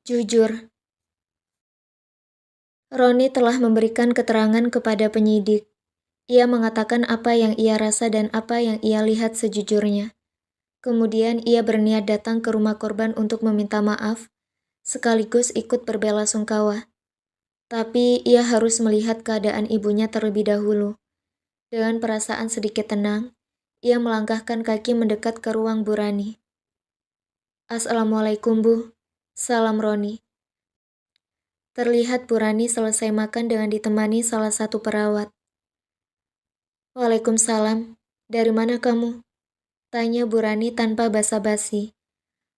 Jujur, Roni telah memberikan keterangan kepada penyidik. Ia mengatakan apa yang ia rasa dan apa yang ia lihat sejujurnya. Kemudian ia berniat datang ke rumah korban untuk meminta maaf, sekaligus ikut berbelasungkawa. Tapi ia harus melihat keadaan ibunya terlebih dahulu. Dengan perasaan sedikit tenang, ia melangkahkan kaki mendekat ke ruang Bu Rani. Assalamualaikum Bu, salam Roni. Terlihat Bu Rani selesai makan dengan ditemani salah satu perawat. Waalaikumsalam, dari mana kamu? Tanya Bu Rani tanpa basa-basi.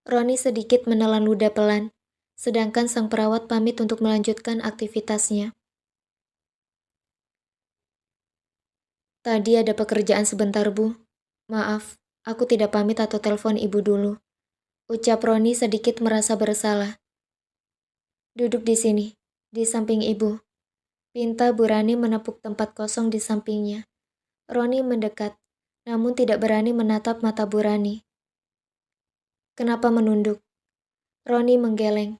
Roni sedikit menelan ludah pelan, sedangkan sang perawat pamit untuk melanjutkan aktivitasnya. Tadi ada pekerjaan sebentar Bu. Maaf, aku tidak pamit atau telepon ibu dulu. Ucap Roni sedikit merasa bersalah. Duduk di sini, di samping ibu. Pinta Bu Rani menepuk tempat kosong di sampingnya. Roni mendekat, namun tidak berani menatap mata Bu Rani. Kenapa menunduk? Roni menggeleng.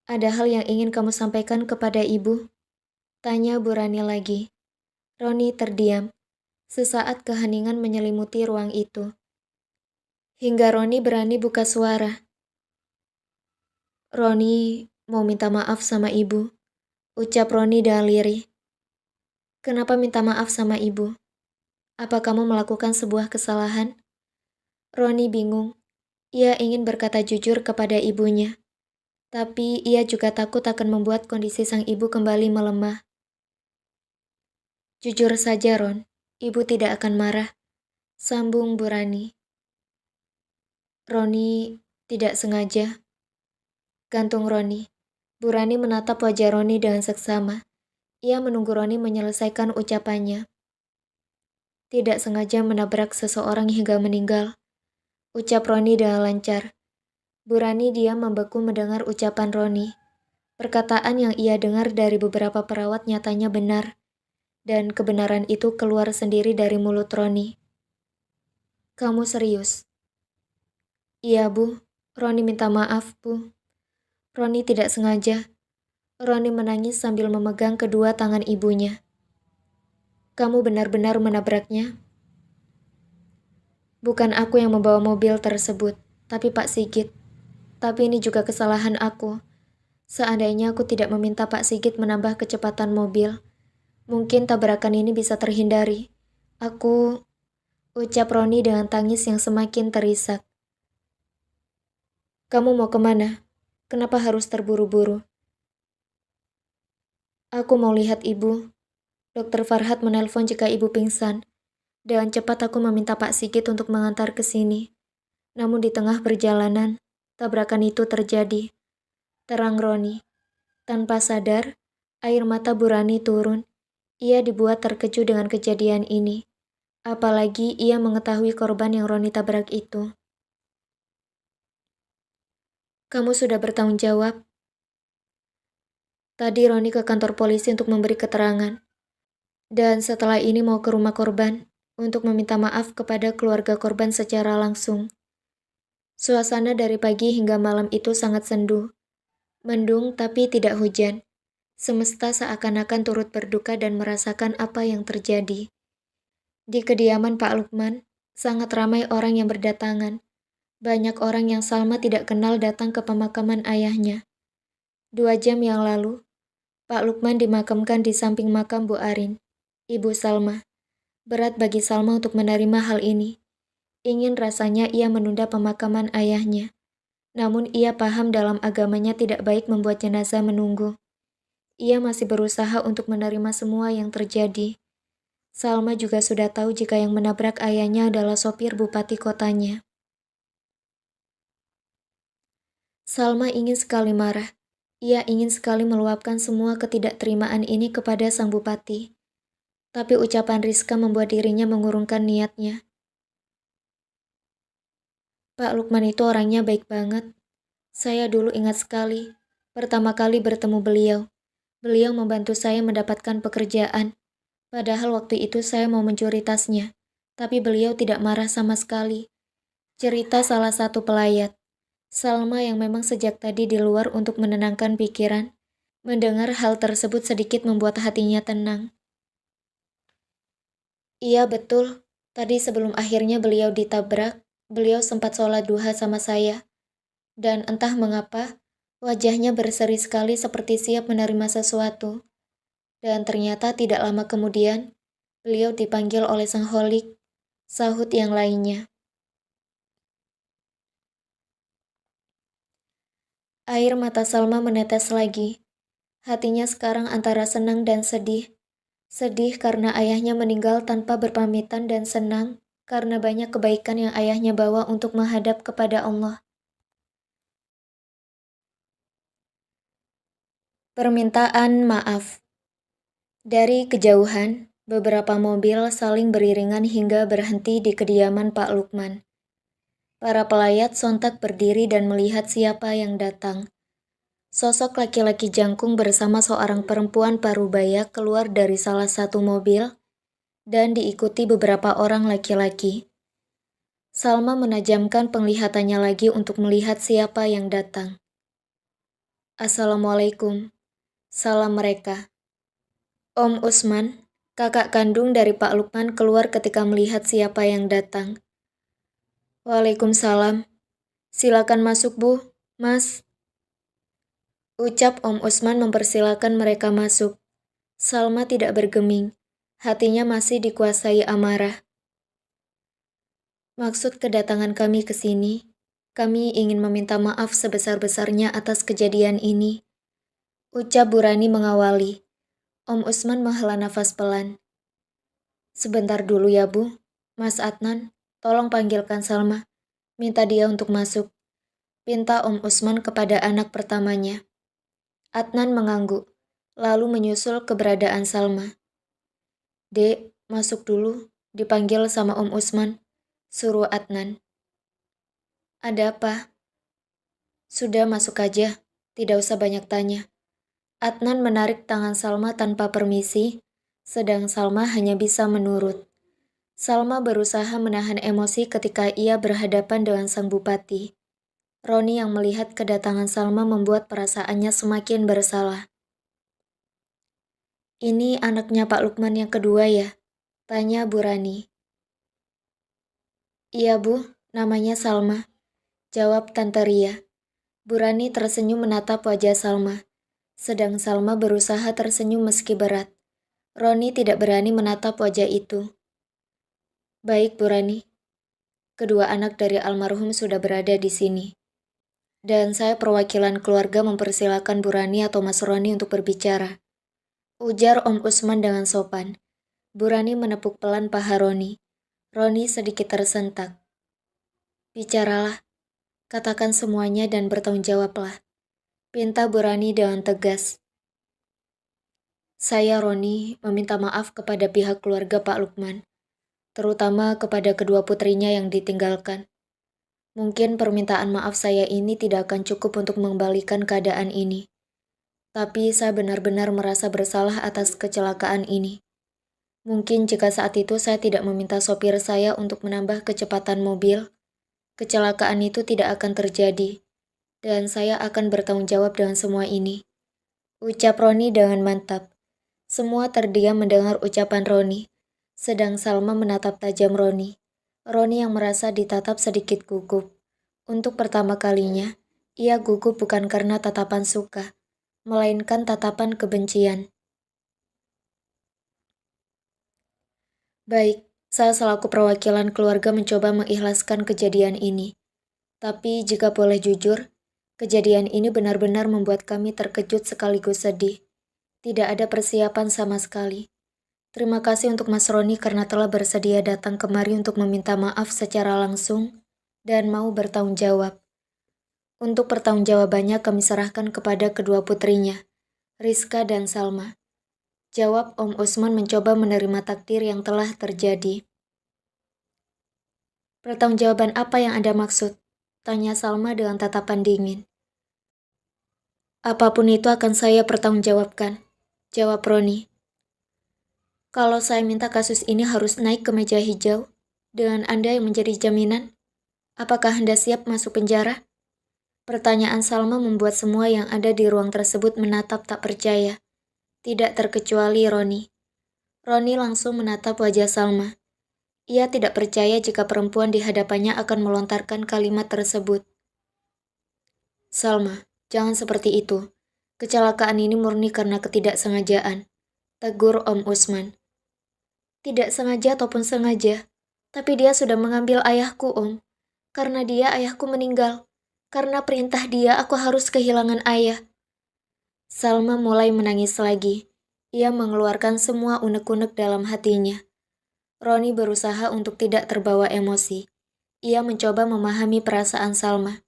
Ada hal yang ingin kamu sampaikan kepada ibu? Tanya Bu Rani lagi. Roni terdiam. Sesaat keheningan menyelimuti ruang itu. Hingga Roni berani buka suara. Roni mau minta maaf sama ibu. Ucap Roni dengan lirih. Kenapa minta maaf sama ibu? Apa kamu melakukan sebuah kesalahan? Roni bingung. Ia ingin berkata jujur kepada ibunya. Tapi ia juga takut akan membuat kondisi sang ibu kembali melemah. Jujur saja Ron, ibu tidak akan marah. Sambung Bu Rani. Roni tidak sengaja. Gantung Roni. Bu Rani menatap wajah Roni dengan seksama. Ia menunggu Roni menyelesaikan ucapannya. Tidak sengaja menabrak seseorang hingga meninggal. Ucap Roni dengan lancar. Bu Rani diam membeku mendengar ucapan Roni. Perkataan yang ia dengar dari beberapa perawat nyatanya benar. Dan kebenaran itu keluar sendiri dari mulut Roni. Kamu serius? Iya Bu, Roni minta maaf Bu. Roni tidak sengaja. Roni menangis sambil memegang kedua tangan ibunya. Kamu benar-benar menabraknya? Bukan aku yang membawa mobil tersebut, tapi Pak Sigit. Tapi ini juga kesalahan aku. Seandainya aku tidak meminta Pak Sigit menambah kecepatan mobil, mungkin tabrakan ini bisa terhindari. Ucap Roni dengan tangis yang semakin terisak. Kamu mau kemana? Kenapa harus terburu-buru? Aku mau lihat ibu. Dokter Farhat menelpon jika ibu pingsan. Dengan cepat aku meminta Pak Sigit untuk mengantar ke sini. Namun di tengah perjalanan, tabrakan itu terjadi. Terang Roni. Tanpa sadar, air mata Bu Rani turun. Ia dibuat terkejut dengan kejadian ini. Apalagi ia mengetahui korban yang Roni tabrak itu. Kamu sudah bertanggung jawab? Tadi Roni ke kantor polisi untuk memberi keterangan. Dan setelah ini mau ke rumah korban untuk meminta maaf kepada keluarga korban secara langsung. Suasana dari pagi hingga malam itu sangat sendu. Mendung tapi tidak hujan. Semesta seakan-akan turut berduka dan merasakan apa yang terjadi. Di kediaman Pak Lukman, sangat ramai orang yang berdatangan. Banyak orang yang Salma tidak kenal datang ke pemakaman ayahnya. 2 jam yang lalu, Pak Lukman dimakamkan di samping makam Bu Arin, ibu Salma. Berat bagi Salma untuk menerima hal ini. Ingin rasanya ia menunda pemakaman ayahnya. Namun ia paham dalam agamanya tidak baik membuat jenazah menunggu. Ia masih berusaha untuk menerima semua yang terjadi. Salma juga sudah tahu jika yang menabrak ayahnya adalah sopir bupati kotanya. Salma ingin sekali marah. Ia ingin sekali meluapkan semua ketidakterimaan ini kepada sang bupati. Tapi ucapan Rizka membuat dirinya mengurungkan niatnya. Pak Lukman itu orangnya baik banget. Saya dulu ingat sekali, pertama kali bertemu beliau. Beliau membantu saya mendapatkan pekerjaan. Padahal waktu itu saya mau mencuri tasnya. Tapi beliau tidak marah sama sekali. Cerita salah satu pelayat. Salma yang memang sejak tadi di luar untuk menenangkan pikiran, mendengar hal tersebut sedikit membuat hatinya tenang. Iya betul, tadi sebelum akhirnya beliau ditabrak, beliau sempat sholat duha sama saya. Dan entah mengapa, wajahnya berseri sekali seperti siap menerima sesuatu. Dan ternyata tidak lama kemudian, beliau dipanggil oleh sang holik, sahut yang lainnya. Air mata Salma menetes lagi. Hatinya sekarang antara senang dan sedih. Sedih karena ayahnya meninggal tanpa berpamitan dan senang karena banyak kebaikan yang ayahnya bawa untuk menghadap kepada Allah. Permintaan maaf. Dari kejauhan, beberapa mobil saling beriringan hingga berhenti di kediaman Pak Lukman. Para pelayat sontak berdiri dan melihat siapa yang datang. Sosok laki-laki jangkung bersama seorang perempuan parubaya keluar dari salah satu mobil dan diikuti beberapa orang laki-laki. Salma menajamkan penglihatannya lagi untuk melihat siapa yang datang. Assalamualaikum. Salam mereka. Om Usman, kakak kandung dari Pak Lukman keluar ketika melihat siapa yang datang. Waalaikumsalam. Silakan masuk, Bu. Mas. Ucap Om Usman mempersilakan mereka masuk. Salma tidak bergeming. Hatinya masih dikuasai amarah. Maksud kedatangan kami ke sini, kami ingin meminta maaf sebesar-besarnya atas kejadian ini. Ucap Burani mengawali. Om Usman menghela nafas pelan. Sebentar dulu ya, Bu. Mas Adnan, tolong panggilkan Salma. Minta dia untuk masuk. Pinta Om Usman kepada anak pertamanya. Adnan mengangguk, lalu menyusul keberadaan Salma. Dek, masuk dulu. Dipanggil sama Om Usman. Suruh Adnan. Ada apa? Sudah masuk aja. Tidak usah banyak tanya. Adnan menarik tangan Salma tanpa permisi, sedang Salma hanya bisa menurut. Salma berusaha menahan emosi ketika ia berhadapan dengan sang bupati. Roni yang melihat kedatangan Salma membuat perasaannya semakin bersalah. Ini anaknya Pak Lukman yang kedua ya? Tanya Burani. Iya Bu, namanya Salma. Jawab Tante Ria. Burani tersenyum menatap wajah Salma. Sedang Salma berusaha tersenyum meski berat. Roni tidak berani menatap wajah itu. Baik Burani. Kedua anak dari almarhum sudah berada di sini. Dan saya perwakilan keluarga mempersilakan Burani atau Mas Roni untuk berbicara. Ujar Om Usman dengan sopan. Burani menepuk pelan paha Roni. Roni sedikit tersentak. Bicaralah, katakan semuanya dan bertanggung jawablah. Pinta Burani dengan tegas. Saya Roni meminta maaf kepada pihak keluarga Pak Lukman, terutama kepada kedua putrinya yang ditinggalkan. Mungkin permintaan maaf saya ini tidak akan cukup untuk mengembalikan keadaan ini. Tapi saya benar-benar merasa bersalah atas kecelakaan ini. Mungkin jika saat itu saya tidak meminta sopir saya untuk menambah kecepatan mobil, kecelakaan itu tidak akan terjadi, dan saya akan bertanggung jawab dengan semua ini. Ucap Roni dengan mantap. Semua terdiam mendengar ucapan Roni, sedang Salma menatap tajam Roni. Roni yang merasa ditatap sedikit gugup. Untuk pertama kalinya, ia gugup bukan karena tatapan suka, melainkan tatapan kebencian. Baik, saya selaku perwakilan keluarga mencoba mengikhlaskan kejadian ini. Tapi jika boleh jujur, kejadian ini benar-benar membuat kami terkejut sekaligus sedih. Tidak ada persiapan sama sekali. Terima kasih untuk Mas Roni karena telah bersedia datang kemari untuk meminta maaf secara langsung dan mau bertanggung jawab. Untuk pertanggungjawabannya kami serahkan kepada kedua putrinya, Rizka dan Salma. Jawab Om Usman mencoba menerima takdir yang telah terjadi. Pertanggungjawaban apa yang Anda maksud? Tanya Salma dengan tatapan dingin. Apapun itu akan saya pertanggungjawabkan, jawab Roni. Kalau saya minta kasus ini harus naik ke meja hijau, dengan Anda yang menjadi jaminan, apakah Anda siap masuk penjara? Pertanyaan Salma membuat semua yang ada di ruang tersebut menatap tak percaya. Tidak terkecuali Roni. Roni langsung menatap wajah Salma. Ia tidak percaya jika perempuan di hadapannya akan melontarkan kalimat tersebut. Salma, jangan seperti itu. Kecelakaan ini murni karena ketidaksengajaan, tegur Om Usman. Tidak sengaja ataupun sengaja, tapi dia sudah mengambil ayahku, Om. Karena dia ayahku meninggal. Karena perintah dia aku harus kehilangan ayah. Salma mulai menangis lagi. Ia mengeluarkan semua unek-unek dalam hatinya. Roni berusaha untuk tidak terbawa emosi. Ia mencoba memahami perasaan Salma.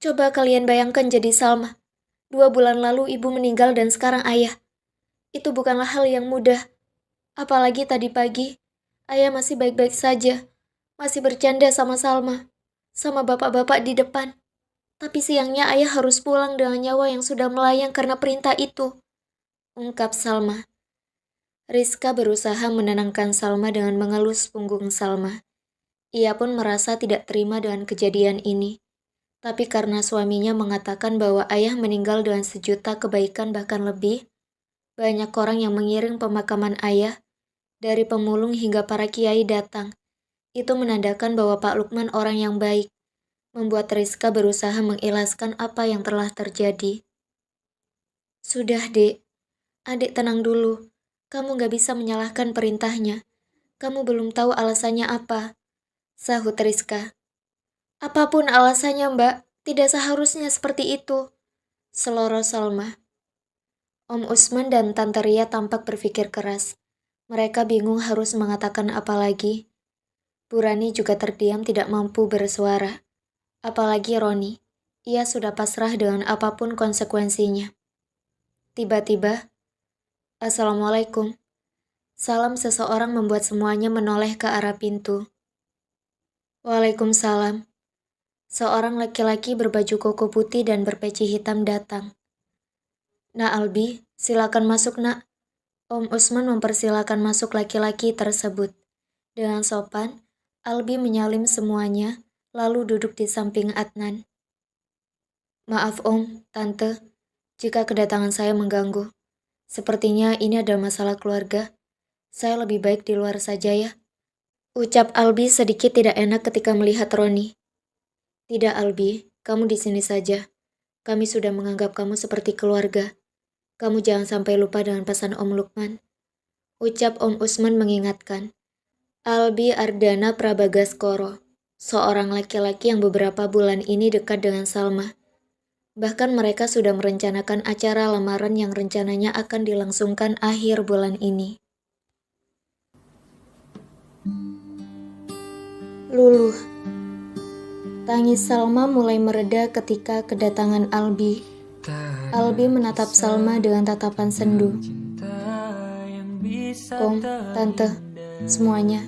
Coba kalian bayangkan jadi Salma. 2 bulan lalu ibu meninggal dan sekarang ayah. Itu bukanlah hal yang mudah. Apalagi tadi pagi, ayah masih baik-baik saja. Masih bercanda sama Salma. Sama bapak-bapak di depan. Tapi siangnya ayah harus pulang dengan nyawa yang sudah melayang karena perintah itu. Ungkap Salma. Rizka berusaha menenangkan Salma dengan mengelus punggung Salma. Ia pun merasa tidak terima dengan kejadian ini. Tapi karena suaminya mengatakan bahwa ayah meninggal dengan 1 juta kebaikan bahkan lebih, banyak orang yang mengiring pemakaman ayah, dari pemulung hingga para kiai datang. Itu menandakan bahwa Pak Lukman orang yang baik. Membuat Rizka berusaha mengikhlaskan apa yang telah terjadi. Sudah, Dek. Adik tenang dulu. Kamu gak bisa menyalahkan perintahnya. Kamu belum tahu alasannya apa. Sahut Rizka. Apapun alasannya, Mbak. Tidak seharusnya seperti itu. Seloroh Salma. Om Usman dan Tante Ria tampak berpikir keras. Mereka bingung harus mengatakan apa lagi. Bu Rani juga terdiam tidak mampu bersuara. Apalagi Roni, ia sudah pasrah dengan apapun konsekuensinya. Tiba-tiba, Assalamualaikum. Salam seseorang membuat semuanya menoleh ke arah pintu. Waalaikumsalam. Seorang laki-laki berbaju koko putih dan berpeci hitam datang. Nak Albi, silakan masuk nak. Om Usman mempersilakan masuk laki-laki tersebut. Dengan sopan, Albi menyalim semuanya, lalu duduk di samping Adnan. Maaf Om, Tante, jika kedatangan saya mengganggu. Sepertinya ini ada masalah keluarga. Saya lebih baik di luar saja ya. Ucap Albi sedikit tidak enak ketika melihat Roni. Tidak Albi, kamu di sini saja. Kami sudah menganggap kamu seperti keluarga. Kamu jangan sampai lupa dengan pesan Om Lukman. Ucap Om Usman mengingatkan. Albi Ardana Prabagaskoro, seorang laki-laki yang beberapa bulan ini dekat dengan Salma. Bahkan mereka sudah merencanakan acara lamaran yang rencananya akan dilangsungkan akhir bulan ini. Luluh. Tangis Salma mulai mereda ketika kedatangan Albi. Albi menatap Salma dengan tatapan sendu. Om, Tante, semuanya,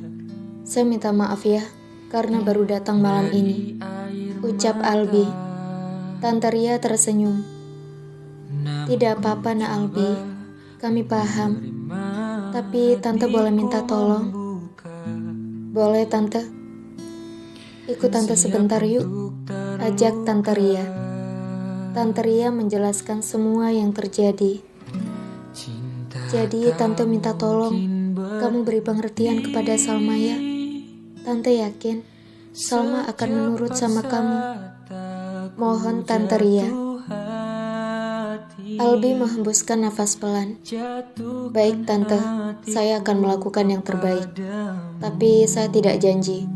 saya minta maaf ya, karena baru datang malam ini. Ucap Albi. Tante Ria tersenyum. Tidak apa-apa nak Albi, kami paham. Tapi Tante boleh minta tolong? Boleh Tante. Ikut Tante sebentar yuk, ajak Tante Ria. Tante Ria menjelaskan semua yang terjadi. Jadi Tante minta tolong, kamu beri pengertian kepada Salma ya. Tante yakin Salma akan menurut sama kamu. Mohon Tante Ria. Albi menghembuskan nafas pelan. Baik Tante, saya akan melakukan yang terbaik. Tapi saya tidak janji.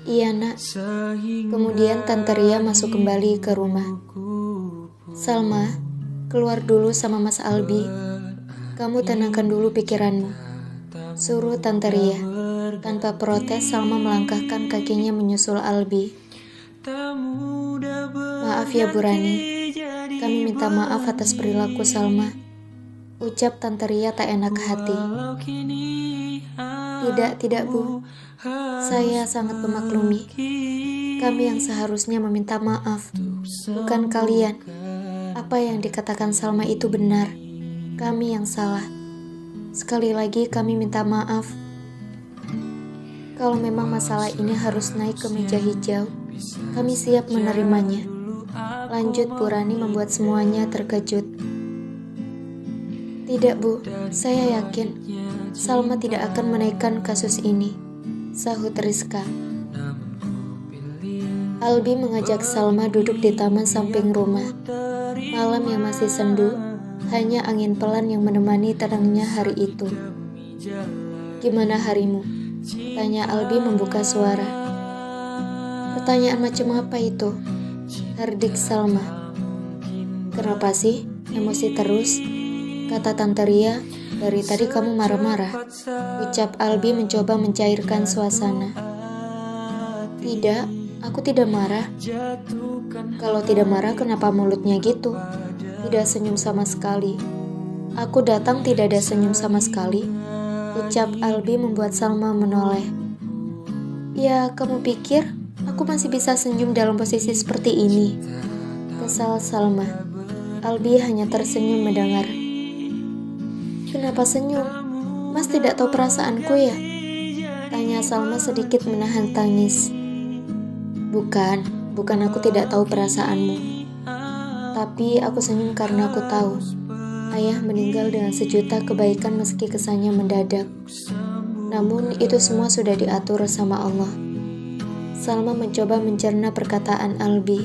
Iya nak. Kemudian Tante Ria masuk kembali ke rumah. Salma, keluar dulu sama Mas Albi. Kamu tenangkan dulu pikiranmu. Suruh Tante Ria. Tanpa protes Salma melangkahkan kakinya menyusul Albi. Maaf ya Bu Rani, kami minta maaf atas perilaku Salma. Ucap Tante Ria tak enak hati. Tidak Bu. Saya sangat memaklumi. Kami yang seharusnya meminta maaf, bukan kalian. Apa yang dikatakan Salma itu benar. Kami yang salah. Sekali lagi kami minta maaf. Kalau memang masalah ini harus naik ke meja hijau, kami siap menerimanya. Lanjut Bu Rani membuat semuanya terkejut. Tidak Bu, saya yakin Salma tidak akan menaikkan kasus ini, sahut Rizka. Albi mengajak Salma duduk di taman samping rumah. Malam yang masih sendu, hanya angin pelan yang menemani tenangnya hari itu. Gimana harimu? Tanya Albi membuka suara. Pertanyaan macam apa itu? Herdik Salma. Kenapa sih emosi terus? Kata Tante Ria, dari tadi kamu marah-marah. Ucap Albi mencoba mencairkan suasana. Tidak, aku tidak marah. Kalau tidak marah, kenapa mulutnya gitu? Tidak senyum sama sekali. Aku datang tidak ada senyum sama sekali. Ucap Albi membuat Salma menoleh. Ya, kamu pikir aku masih bisa senyum dalam posisi seperti ini? Kesal Salma. Albi hanya tersenyum mendengar. Kenapa senyum? Mas tidak tahu perasaanku ya? Tanya Salma sedikit menahan tangis. Bukan aku tidak tahu perasaanmu. Tapi aku senyum karena aku tahu ayah meninggal dengan sejuta kebaikan meski kesannya mendadak. Namun itu semua sudah diatur sama Allah. Salma mencoba mencerna perkataan Albi.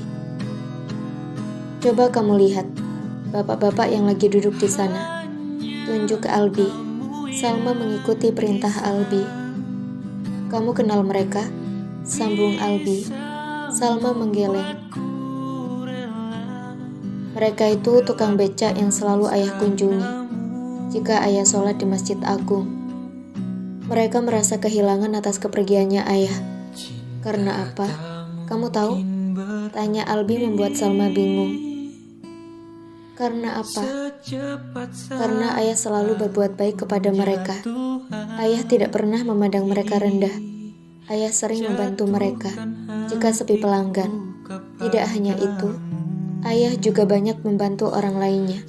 Coba kamu lihat, bapak-bapak yang lagi duduk di sana. Tunjuk ke Albi. Salma mengikuti perintah Albi. Kamu kenal mereka? Sambung Albi. Salma menggeleng. Mereka itu tukang becak yang selalu ayah kunjungi jika ayah sholat di Masjid Agung. Mereka merasa kehilangan atas kepergiannya ayah. Karena apa? Kamu tahu? Tanya Albi membuat Salma bingung. Karena apa? Karena ayah selalu berbuat baik kepada mereka. Ayah tidak pernah memandang mereka rendah. Ayah sering membantu mereka jika sepi pelanggan. Tidak hanya itu, ayah juga banyak membantu orang lainnya,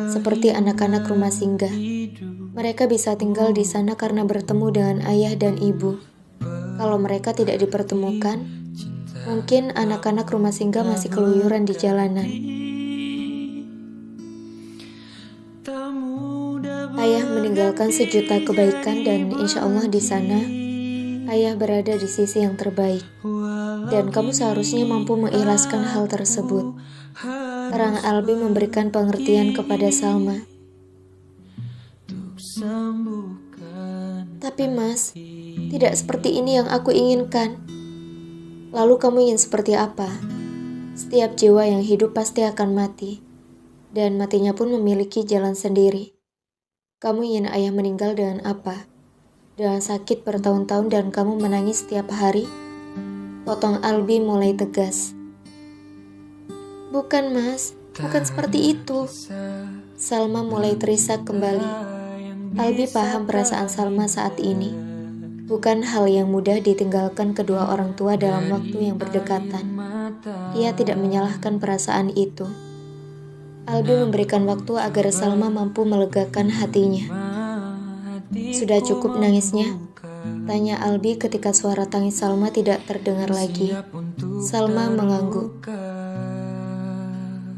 seperti anak-anak rumah singgah. Mereka bisa tinggal di sana karena bertemu dengan ayah dan ibu. Kalau mereka tidak dipertemukan, mungkin anak-anak rumah singgah masih keluyuran di jalanan. Ayah meninggalkan sejuta kebaikan dan insya Allah di sana, ayah berada di sisi yang terbaik. Dan kamu seharusnya mampu mengikhlaskan hal tersebut. Terang Albi memberikan pengertian kepada Salma. Tapi Mas, tidak seperti ini yang aku inginkan. Lalu kamu ingin seperti apa? Setiap jiwa yang hidup pasti akan mati. Dan matinya pun memiliki jalan sendiri. Kamu ingin ayah meninggal dengan apa? Dengan sakit bertahun-tahun dan kamu menangis setiap hari? Potong Albi mulai tegas. Bukan Mas, bukan seperti itu. Salma mulai terisak kembali. Albi paham perasaan Salma saat ini. Bukan hal yang mudah ditinggalkan kedua orang tua dalam waktu yang berdekatan. Ia tidak menyalahkan perasaan itu. Albi memberikan waktu agar Salma mampu melegakan hatinya. Sudah cukup nangisnya? Tanya Albi ketika suara tangis Salma tidak terdengar lagi. Salma mengangguk.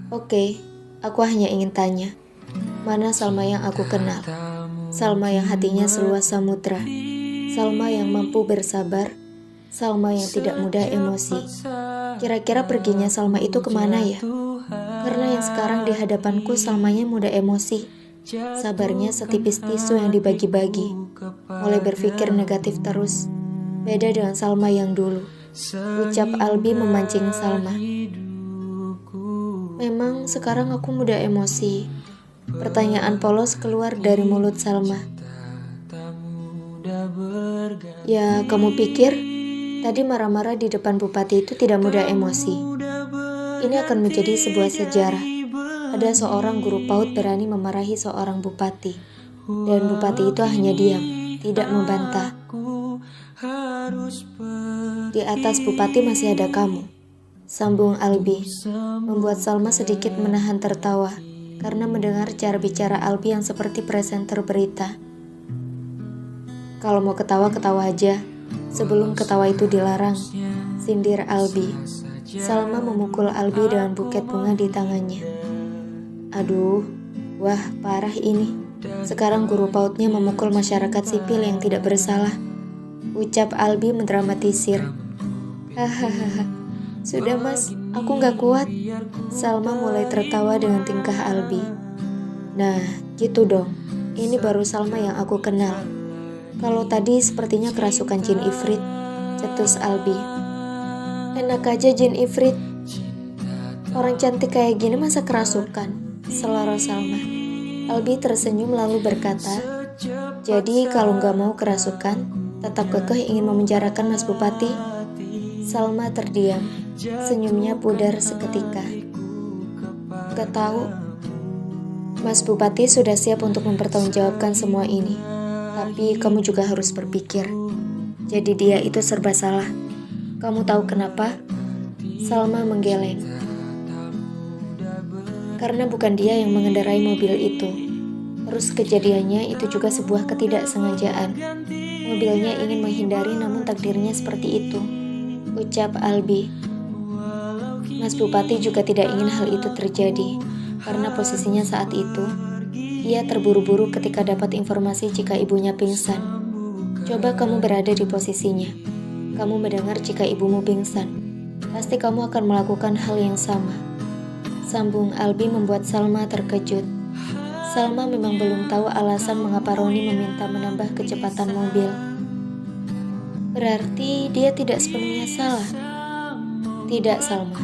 Oke, aku hanya ingin tanya, mana Salma yang aku kenal? Salma yang hatinya seluas samudra, Salma yang mampu bersabar, Salma yang tidak mudah emosi. Kira-kira perginya Salma itu kemana ya? Karena yang sekarang di hadapanku Salmanya mudah emosi. Sabarnya setipis tisu yang dibagi-bagi. Mulai berpikir negatif terus. Beda dengan Salma yang dulu. Ucap Albi memancing Salma. Memang sekarang aku mudah emosi. Pertanyaan polos keluar dari mulut Salma. Ya, kamu pikir tadi marah-marah di depan bupati itu tidak mudah emosi? Ini akan menjadi sebuah sejarah. Ada seorang guru PAUD berani memarahi seorang bupati. Dan bupati itu hanya diam, tidak membantah. Di atas bupati masih ada kamu, sambung Albi, membuat Salma sedikit menahan tertawa karena mendengar cara bicara Albi yang seperti presenter berita. Kalau mau ketawa, ketawa aja. Sebelum ketawa itu dilarang, sindir Albi. Salma memukul Albi dengan buket bunga di tangannya. Aduh, wah parah ini. Sekarang guru PAUD-nya memukul masyarakat sipil yang tidak bersalah. Ucap Albi mendramatisir. Hahaha, sudah mas, aku gak kuat. Salma mulai tertawa dengan tingkah Albi. Nah, gitu dong. Ini baru Salma yang aku kenal. Kalau tadi sepertinya kerasukan jin ifrit, cetus Albi. Enak aja jin ifrit. Orang cantik kayak gini masa kerasukan, seloroh Salma. Albi tersenyum lalu berkata, jadi kalau gak mau kerasukan, tetap kekeh ingin memenjarakan Mas Bupati? Salma terdiam, senyumnya pudar seketika. Gak tahu. Mas Bupati sudah siap untuk mempertanggungjawabkan semua ini. Tapi kamu juga harus berpikir. Jadi dia itu serba salah. Kamu tahu kenapa? Salma menggeleng. Karena bukan dia yang mengendarai mobil itu. Terus kejadiannya itu juga sebuah ketidaksengajaan. Mobilnya ingin menghindari namun takdirnya seperti itu. Ucap Albi. Mas Bupati juga tidak ingin hal itu terjadi. Karena posisinya saat itu, ia terburu-buru ketika dapat informasi jika ibunya pingsan. Coba kamu berada di posisinya. Kamu mendengar jika ibumu pingsan. Pasti kamu akan melakukan hal yang sama. Sambung Albi membuat Salma terkejut. Salma memang belum tahu alasan mengapa Roni meminta menambah kecepatan mobil. Berarti dia tidak sepenuhnya salah. Tidak, Salma.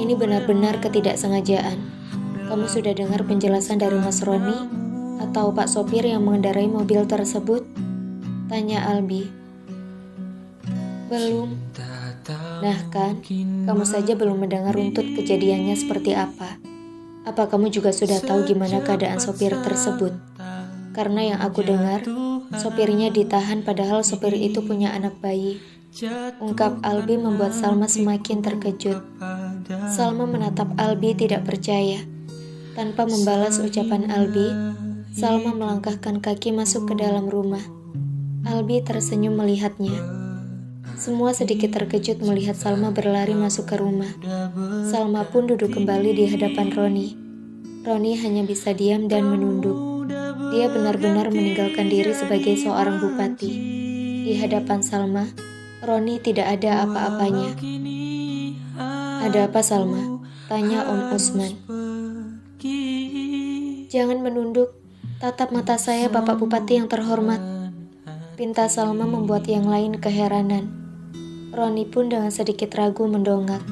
Ini benar-benar ketidaksengajaan. Kamu sudah dengar penjelasan dari Mas Roni atau Pak sopir yang mengendarai mobil tersebut? Tanya Albi. Belum. Nah kan, kamu saja belum mendengar runtut kejadiannya seperti apa. Apa kamu juga sudah tahu gimana keadaan sopir tersebut? Karena yang aku dengar, sopirnya ditahan padahal sopir itu punya anak bayi. Ungkap Albi membuat Salma semakin terkejut. Salma menatap Albi tidak percaya. Tanpa membalas ucapan Albi, Salma melangkahkan kaki masuk ke dalam rumah. Albi tersenyum melihatnya. Semua sedikit terkejut melihat Salma berlari masuk ke rumah. Salma pun duduk kembali di hadapan Roni. Roni hanya bisa diam dan menunduk. Dia benar-benar meninggalkan diri sebagai seorang bupati. Di hadapan Salma, Roni tidak ada apa-apanya. Ada apa Salma? Tanya Om Usman. Jangan menunduk, tatap mata saya Bapak Bupati yang terhormat. Pinta Salma membuat yang lain keheranan. Roni pun dengan sedikit ragu mendongak,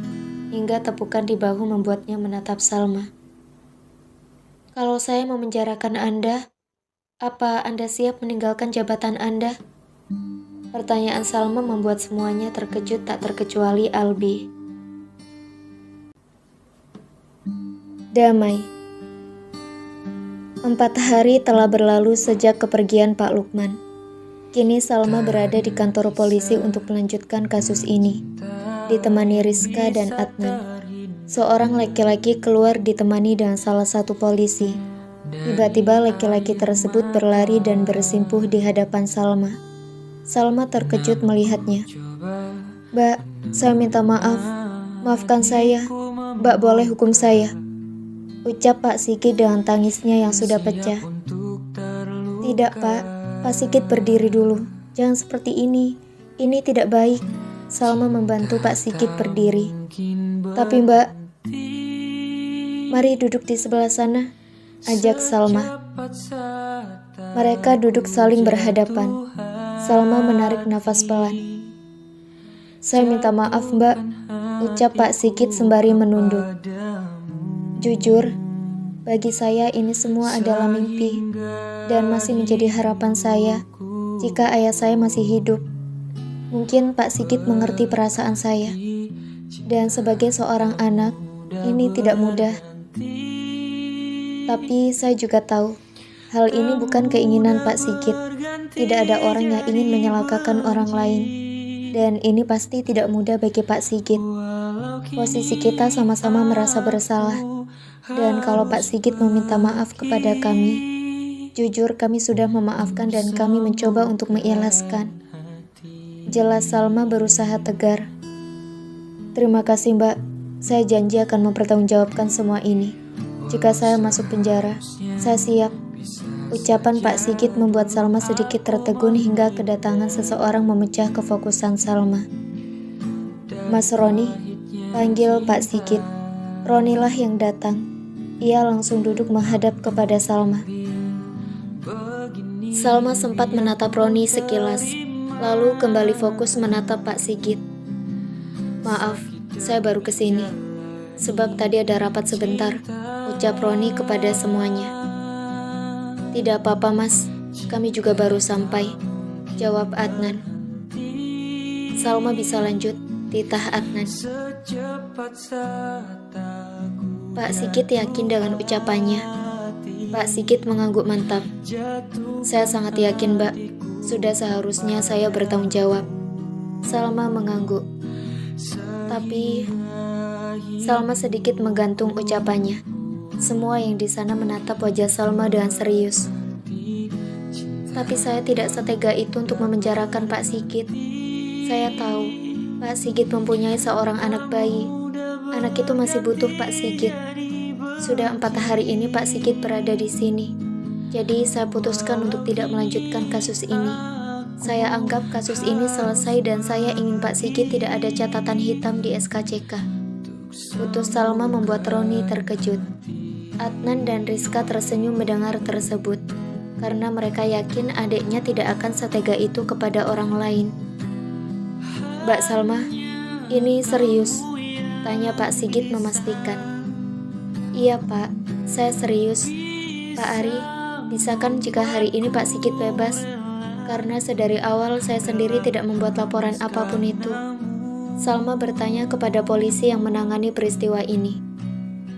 hingga tepukan di bahu membuatnya menatap Salma. Kalau saya memenjarakan Anda, apa Anda siap meninggalkan jabatan Anda? Pertanyaan Salma membuat semuanya terkejut tak terkecuali Albi. Damai. 4 hari telah berlalu sejak kepergian Pak Lukman. Kini Salma berada di kantor polisi untuk melanjutkan kasus ini. Ditemani Rizka dan Adnan. Seorang laki-laki keluar ditemani dengan salah satu polisi. Tiba-tiba laki-laki tersebut berlari dan bersimpuh di hadapan Salma. Salma terkejut melihatnya. Mbak, saya minta maaf. Maafkan saya. Mbak boleh hukum saya. Ucap Pak Sigit dengan tangisnya yang sudah pecah. Tidak Pak, Pak Sigit berdiri dulu. Jangan seperti ini. Ini tidak baik. Salma membantu Pak Sigit berdiri. Tapi Mbak, mari duduk di sebelah sana, ajak Salma. Mereka duduk saling berhadapan. Salma menarik nafas pelan. Saya minta maaf Mbak, ucap Pak Sigit sembari menunduk. Jujur, bagi saya ini semua adalah mimpi dan masih menjadi harapan saya jika ayah saya masih hidup. Mungkin Pak Sigit mengerti perasaan saya. Dan sebagai seorang anak, ini tidak mudah. Tapi saya juga tahu, hal ini bukan keinginan Pak Sigit. Tidak ada orang yang ingin menyalahkan orang lain. Dan ini pasti tidak mudah bagi Pak Sigit. Posisi kita sama-sama merasa bersalah. Dan kalau Pak Sigit meminta maaf kepada kami, jujur kami sudah memaafkan dan kami mencoba untuk mengikhlaskan. Jelas Salma berusaha tegar. Terima kasih Mbak, saya janji akan mempertanggungjawabkan semua ini. Jika saya masuk penjara, saya siap. Ucapan Pak Sigit membuat Salma sedikit tertegun hingga kedatangan seseorang memecah kefokusan Salma. Mas Roni, panggil Pak Sigit. Ronilah yang datang. Ia langsung duduk menghadap kepada Salma. Salma sempat menatap Roni sekilas, lalu kembali fokus menatap Pak Sigit. Maaf, saya baru kesini. Sebab tadi ada rapat sebentar, ucap Roni kepada semuanya. Tidak apa-apa mas, kami juga baru sampai, jawab Adnan. Salma bisa lanjut, titah Adnan. Pak Sigit yakin dengan ucapannya. Pak Sigit mengangguk mantap. Saya sangat yakin mbak, sudah seharusnya saya bertanggung jawab. Salma mengangguk. Tapi Salma sedikit menggantung ucapannya. Semua yang di sana menatap wajah Salma dengan serius. Tapi saya tidak setega itu untuk memenjarakan Pak Sigit. Saya tahu Pak Sigit mempunyai seorang anak bayi. Anak itu masih butuh Pak Sigit. Sudah 4 hari ini Pak Sigit berada di sini. Jadi saya putuskan untuk tidak melanjutkan kasus ini. Saya anggap kasus ini selesai dan saya ingin Pak Sigit tidak ada catatan hitam di SKCK. Putus Salma membuat Roni terkejut. Adnan dan Rizka tersenyum mendengar tersebut, karena mereka yakin adiknya tidak akan setega itu kepada orang lain. Mbak Salma, ini serius? Tanya Pak Sigit memastikan. Iya Pak, saya serius. Pak Ari, bisakah jika hari ini Pak Sigit bebas? Karena sedari awal saya sendiri tidak membuat laporan apapun itu. Salma bertanya kepada polisi yang menangani peristiwa ini.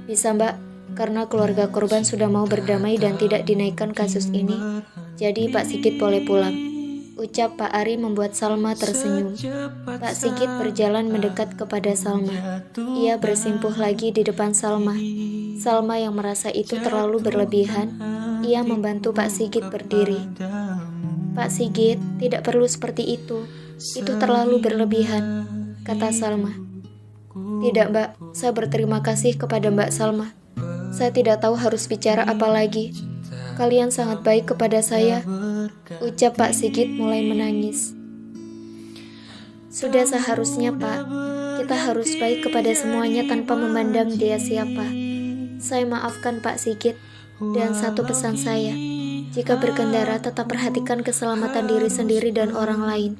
Bisa mbak, karena keluarga korban sudah mau berdamai dan tidak dinaikkan kasus ini, jadi Pak Sigit boleh pulang. Ucap Pak Ari membuat Salma tersenyum. Pak Sigit berjalan mendekat kepada Salma. Ia bersimpuh lagi di depan Salma. Salma yang merasa itu terlalu berlebihan, ia membantu Pak Sigit berdiri. Pak Sigit, tidak perlu seperti itu. Itu terlalu berlebihan, kata Salma. Tidak mbak, saya berterima kasih kepada Mbak Salma. Saya tidak tahu harus bicara apa lagi. Kalian sangat baik kepada saya, ucap Pak Sigit mulai menangis. Sudah seharusnya Pak, kita harus baik kepada semuanya tanpa memandang dia siapa. Saya maafkan Pak Sigit, dan satu pesan saya, jika berkendara tetap perhatikan keselamatan diri sendiri dan orang lain.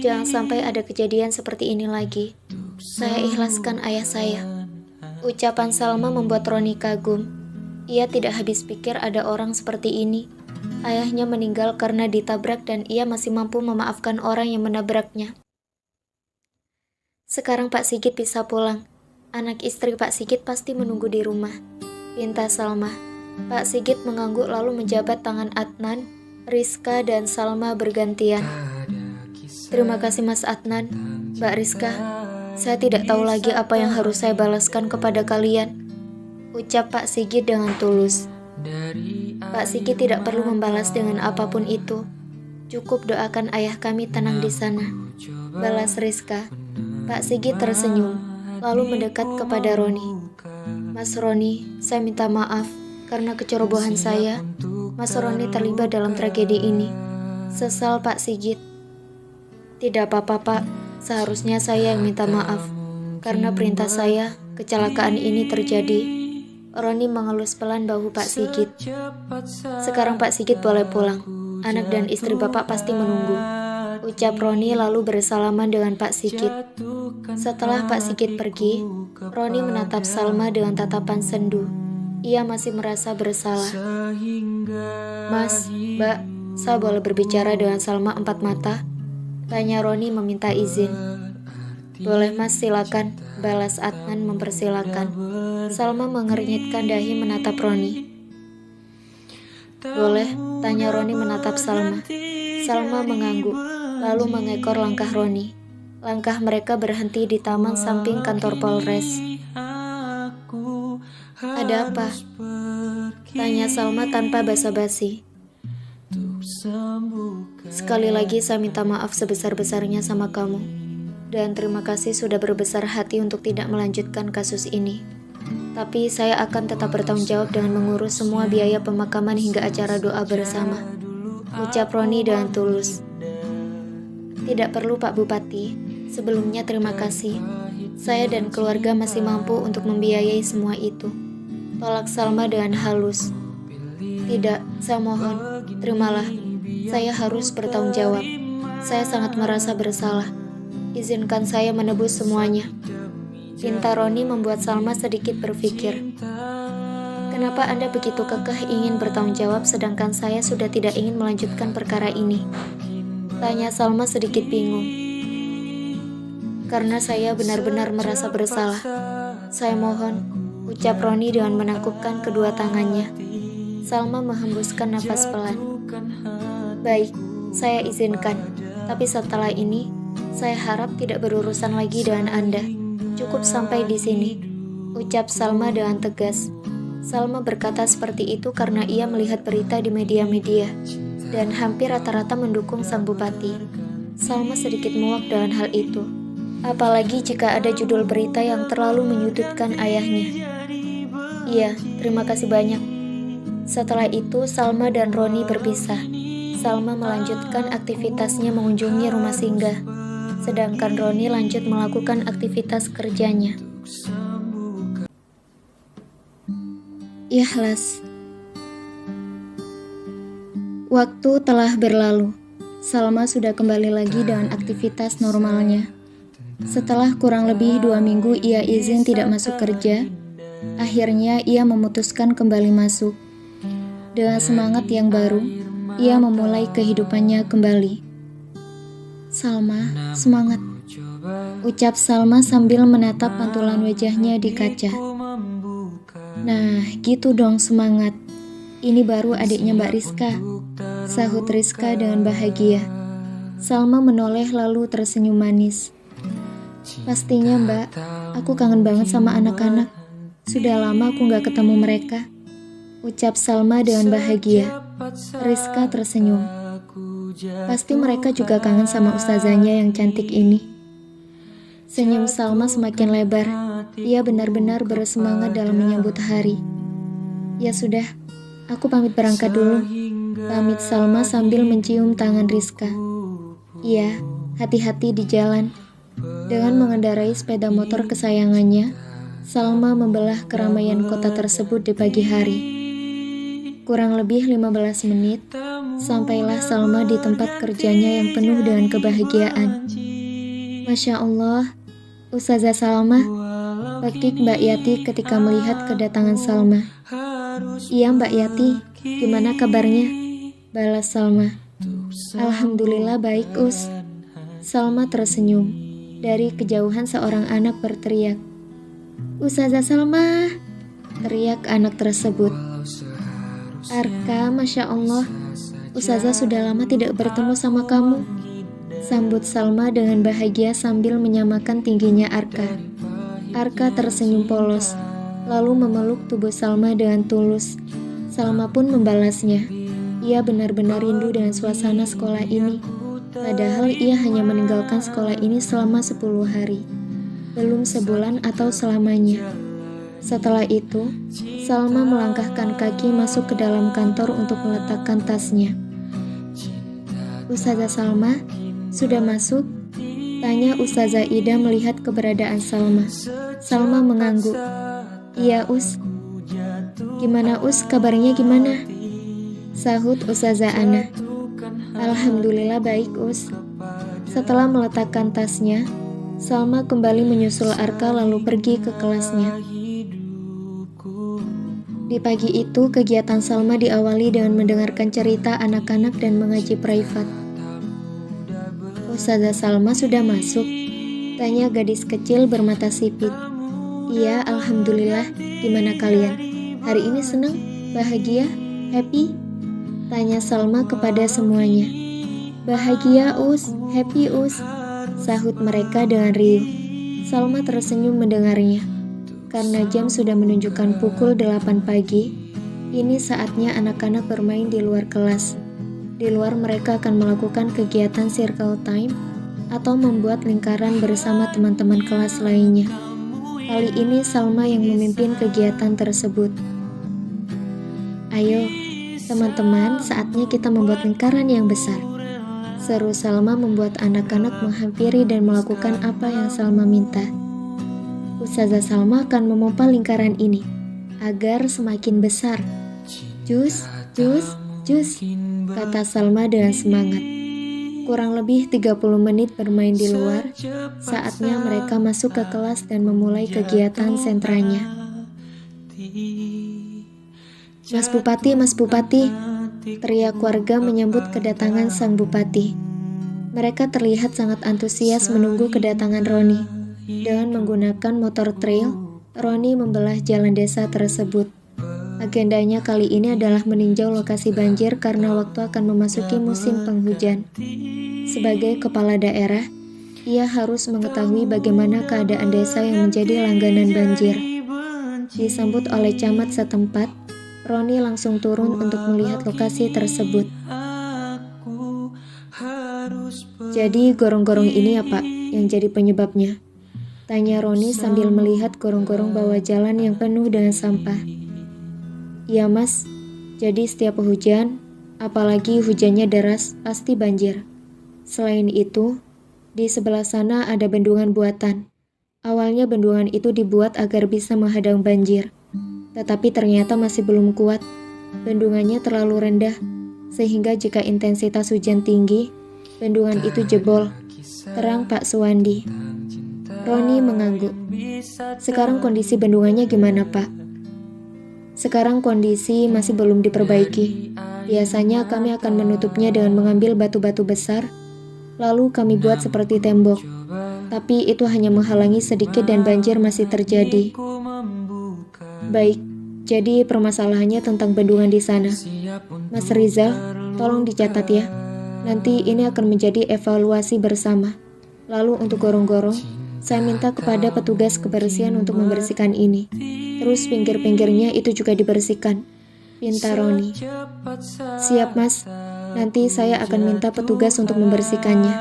Jangan sampai ada kejadian seperti ini lagi. Saya ikhlaskan ayah saya. Ucapan Salma membuat Roni kagum. Ia tidak habis pikir ada orang seperti ini. Ayahnya meninggal karena ditabrak dan ia masih mampu memaafkan orang yang menabraknya. Sekarang Pak Sigit bisa pulang. Anak istri Pak Sigit pasti menunggu di rumah, pinta Salma. Pak Sigit mengangguk lalu menjabat tangan Adnan, Rizka dan Salma bergantian. Terima kasih Mas Adnan, Mbak Rizka. Saya tidak tahu lagi apa yang harus saya balaskan kepada kalian, ucap Pak Sigit dengan tulus. Pak Sigit tidak perlu membalas dengan apapun itu. Cukup doakan ayah kami tenang di sana, balas Rizka. Pak Sigit tersenyum, lalu mendekat kepada Roni. Mas Roni, saya minta maaf karena kecerobohan saya. Mas Roni terlibat dalam tragedi ini. Sesal Pak Sigit. Tidak apa-apa Pak, seharusnya saya yang minta maaf. Karena perintah saya, kecelakaan ini terjadi. Roni mengelus pelan bahu Pak Sigit. Sekarang Pak Sigit boleh pulang. Anak dan istri Bapak pasti menunggu, ucap Roni lalu bersalaman dengan Pak Sigit. Setelah Pak Sigit pergi, Roni menatap Salma dengan tatapan sendu. Ia masih merasa bersalah. Mas, Mbak, saya boleh berbicara dengan Salma empat mata? Tanya Roni meminta izin. Boleh mas, silakan, balas Adnan mempersilakan. Salma mengernyitkan dahi menatap Roni. Boleh, tanya Roni menatap Salma. Salma mengangguk, lalu mengekor langkah Roni. Langkah mereka berhenti di taman samping kantor Polres. Ada apa? Tanya Salma tanpa basa-basi. Sekali lagi saya minta maaf sebesar-besarnya sama kamu. Dan terima kasih sudah berbesar hati untuk tidak melanjutkan kasus ini. Tapi saya akan tetap bertanggung jawab dengan mengurus semua biaya pemakaman hingga acara doa bersama. Ucap Roni dengan tulus. Tidak perlu Pak Bupati. Sebelumnya terima kasih. Saya dan keluarga masih mampu untuk membiayai semua itu. Tolak Salma dengan halus. Tidak, saya mohon. Terimalah. Saya harus bertanggung jawab. Saya sangat merasa bersalah. Izinkan saya menebus semuanya. Pinta Roni membuat Salma sedikit berpikir. Kenapa Anda begitu kekeh ingin bertanggung jawab sedangkan saya sudah tidak ingin melanjutkan perkara ini? Tanya Salma sedikit bingung. Karena saya benar-benar merasa bersalah. Saya mohon, ucap Roni dengan menangkupkan kedua tangannya. Salma menghembuskan nafas pelan. Baik, saya izinkan. Tapi setelah ini, saya harap tidak berurusan lagi dengan Anda. Cukup sampai di sini, ucap Salma dengan tegas. Salma berkata seperti itu karena ia melihat berita di media-media dan hampir rata-rata mendukung sang bupati. Salma sedikit muak dengan hal itu. Apalagi jika ada judul berita yang terlalu menyudutkan ayahnya. Iya, terima kasih banyak. Setelah itu, Salma dan Roni berpisah. Salma melanjutkan aktivitasnya mengunjungi rumah singgah, sedangkan Roni lanjut melakukan aktivitas kerjanya. Ikhlas. Waktu telah berlalu. Salma sudah kembali lagi dengan aktivitas normalnya. Setelah kurang lebih 2 minggu ia izin tidak masuk kerja, akhirnya ia memutuskan kembali masuk. Dengan semangat yang baru, ia memulai kehidupannya kembali. Salma, semangat, ucap Salma sambil menatap pantulan wajahnya di kaca. Nah, gitu dong semangat. Ini baru adiknya Mbak Rizka, sahut Rizka dengan bahagia. Salma menoleh lalu tersenyum manis. Pastinya Mbak, aku kangen banget sama anak-anak. Sudah lama aku gak ketemu mereka, ucap Salma dengan bahagia. Rizka tersenyum. Pasti mereka juga kangen sama ustazanya yang cantik ini. Senyum Salma semakin lebar. Ia benar-benar bersemangat dalam menyambut hari. Ya sudah, aku pamit berangkat dulu, pamit Salma sambil mencium tangan Rizka. Iya, hati-hati di jalan. Dengan mengendarai sepeda motor kesayangannya, Salma membelah keramaian kota tersebut di pagi hari. Kurang lebih 15 menit, sampailah Salma di tempat kerjanya yang penuh dengan kebahagiaan. Masya Allah, Ustazah Salma, pakik Mbak Yati ketika melihat kedatangan Salma. Iya Mbak Yati, gimana kabarnya? Balas Salma. Alhamdulillah baik Us. Salma tersenyum. Dari kejauhan seorang anak berteriak. Ustazah Salma, teriak anak tersebut. Arka, Masya Allah, Ustazah sudah lama tidak bertemu sama kamu, sambut Salma dengan bahagia sambil menyamakan tingginya Arka. Arka tersenyum polos, lalu memeluk tubuh Salma dengan tulus. Salma pun membalasnya. Ia benar-benar rindu dengan suasana sekolah ini. Padahal ia hanya meninggalkan sekolah ini selama 10 hari. Belum sebulan atau selamanya. Setelah itu, Salma melangkahkan kaki masuk ke dalam kantor untuk meletakkan tasnya. Ustazah Salma, sudah masuk? Tanya Ustazah Ida melihat keberadaan Salma. Salma mengangguk. Iya Us. Gimana Us, kabarnya gimana? Sahut Ustazah Ana. Alhamdulillah baik Us. Setelah meletakkan tasnya, Salma kembali menyusul Arka lalu pergi ke kelasnya. Di pagi itu, kegiatan Salma diawali dengan mendengarkan cerita anak-anak dan mengaji privat. Ustazah Salma sudah masuk? Tanya gadis kecil bermata sipit. Iya, Alhamdulillah. Gimana kalian? Hari ini senang? Bahagia? Happy? Tanya Salma kepada semuanya. Bahagia Us, happy Us, sahut mereka dengan riuh. Salma tersenyum mendengarnya. Karena jam sudah menunjukkan pukul 8 pagi, ini saatnya anak-anak bermain di luar kelas. Di luar mereka akan melakukan kegiatan circle time atau membuat lingkaran bersama teman-teman kelas lainnya. Kali ini Salma yang memimpin kegiatan tersebut. "Ayo, teman-teman, saatnya kita membuat lingkaran yang besar," seru Salma membuat anak-anak menghampiri dan melakukan apa yang Salma minta. Ustazah Salma akan memompa lingkaran ini agar semakin besar. "Jus, jus, jus," kata Salma dengan semangat. Kurang lebih 30 menit bermain di luar, saatnya mereka masuk ke kelas dan memulai kegiatan sentranya. Mas Bupati," teriak warga menyambut kedatangan sang bupati. Mereka terlihat sangat antusias menunggu kedatangan Roni. Dengan menggunakan motor trail, Roni membelah jalan desa tersebut. Agendanya kali ini adalah meninjau lokasi banjir karena waktu akan memasuki musim penghujan. Sebagai kepala daerah, ia harus mengetahui bagaimana keadaan desa yang menjadi langganan banjir. Disambut oleh camat setempat, Roni langsung turun untuk melihat lokasi tersebut. "Jadi gorong-gorong ini ya Pak, yang jadi penyebabnya?" tanya Roni sambil melihat gorong-gorong bawah jalan yang penuh dengan sampah. "Iya Mas, jadi setiap hujan, apalagi hujannya deras, pasti banjir. Selain itu, di sebelah sana ada bendungan buatan. Awalnya bendungan itu dibuat agar bisa menghadang banjir. Tetapi ternyata masih belum kuat. Bendungannya terlalu rendah, sehingga jika intensitas hujan tinggi, bendungan itu jebol," terang Pak Suwandi. Roni mengangguk. "Sekarang kondisi bendungannya gimana Pak?" "Sekarang kondisi masih belum diperbaiki. Biasanya kami akan menutupnya dengan mengambil batu-batu besar, lalu kami buat seperti tembok. Tapi itu hanya menghalangi sedikit dan banjir masih terjadi." "Baik, jadi permasalahannya tentang bendungan di sana. Mas Rizal, tolong dicatat ya. Nanti ini akan menjadi evaluasi bersama. Lalu untuk gorong-gorong, saya minta kepada petugas kebersihan untuk membersihkan ini. Terus pinggir-pinggirnya itu juga dibersihkan," pinta Roni. "Siap Mas, nanti saya akan minta petugas untuk membersihkannya,"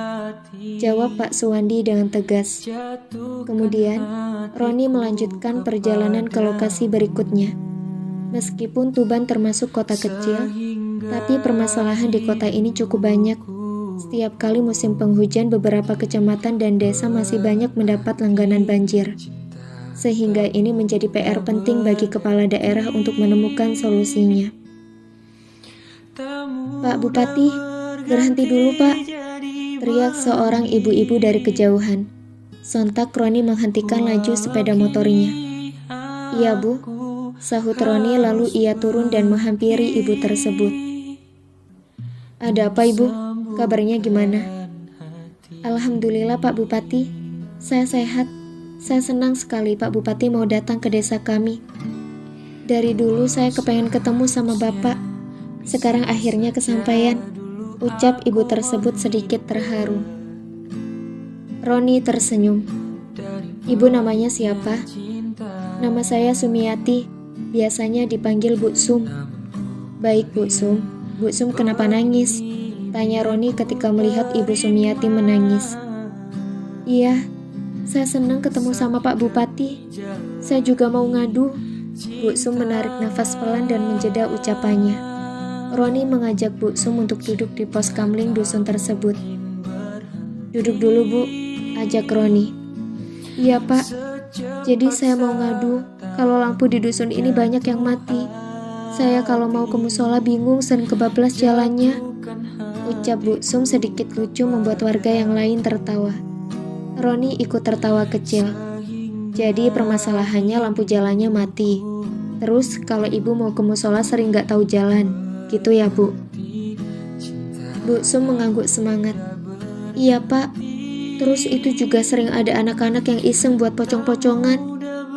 jawab Pak Suwandi dengan tegas. Kemudian, Roni melanjutkan perjalanan ke lokasi berikutnya. Meskipun Tuban termasuk kota kecil, tapi permasalahan di kota ini cukup banyak. Setiap kali musim penghujan, beberapa kecamatan dan desa masih banyak mendapat langganan banjir. Sehingga ini menjadi PR penting bagi kepala daerah untuk menemukan solusinya. "Pak Bupati, berhenti dulu Pak," teriak seorang ibu-ibu dari kejauhan. Sontak Roni menghentikan laju sepeda motornya. "Iya Bu," sahut Roni lalu ia turun dan menghampiri ibu tersebut. "Ada apa Ibu? Kabarnya gimana?" "Alhamdulillah Pak Bupati, saya sehat. Saya senang sekali Pak Bupati mau datang ke desa kami. Dari dulu saya kepengen ketemu sama Bapak. Sekarang akhirnya kesampaian," ucap ibu tersebut sedikit terharu. Roni tersenyum. "Ibu namanya siapa?" "Nama saya Sumiati, biasanya dipanggil Bu Sum." "Baik Bu Sum. Bu Sum kenapa nangis?" tanya Roni ketika melihat Ibu Sumiati menangis. "Iya, saya senang ketemu sama Pak Bupati. Saya juga mau ngadu." Bu Sum menarik nafas pelan dan menjeda ucapannya. Roni mengajak Bu Sum untuk duduk di pos kamling dusun tersebut. "Duduk dulu Bu," ajak Roni. "Iya Pak, jadi saya mau ngadu kalau lampu di dusun ini banyak yang mati. Saya kalau mau ke musola bingung sering kebablas jalannya," ucap Bu Sum sedikit lucu membuat warga yang lain tertawa. Roni ikut tertawa kecil. "Jadi permasalahannya lampu jalannya mati. Terus kalau ibu mau ke musola sering gak tahu jalan, gitu ya Bu?" Bu Sum mengangguk semangat. "Iya Pak, terus itu juga sering ada anak-anak yang iseng buat pocong-pocongan,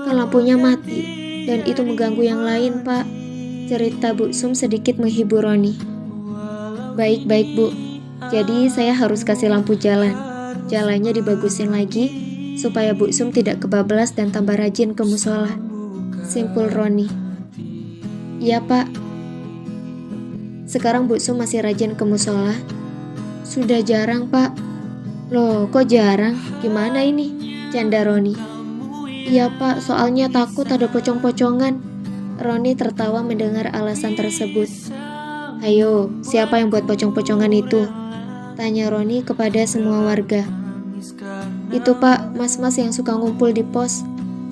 kan lampunya mati, dan itu mengganggu yang lain Pak," cerita Bu Sum sedikit menghibur Roni. Baik Bu, jadi saya harus kasih lampu jalan. Jalannya dibagusin lagi, supaya Bu Sum tidak kebablas dan tambah rajin ke musola," simpul Roni. "Iya Pak." Sekarang Bu Sum masih rajin ke musola? Sudah jarang, Pak. Loh, kok jarang? Gimana ini? Canda Roni. Iya, Pak, soalnya takut ada pocong-pocongan. Roni tertawa mendengar alasan tersebut. Ayo, siapa yang buat pocong-pocongan itu? Tanya Roni kepada semua warga. Itu Pak, mas-mas yang suka ngumpul di pos,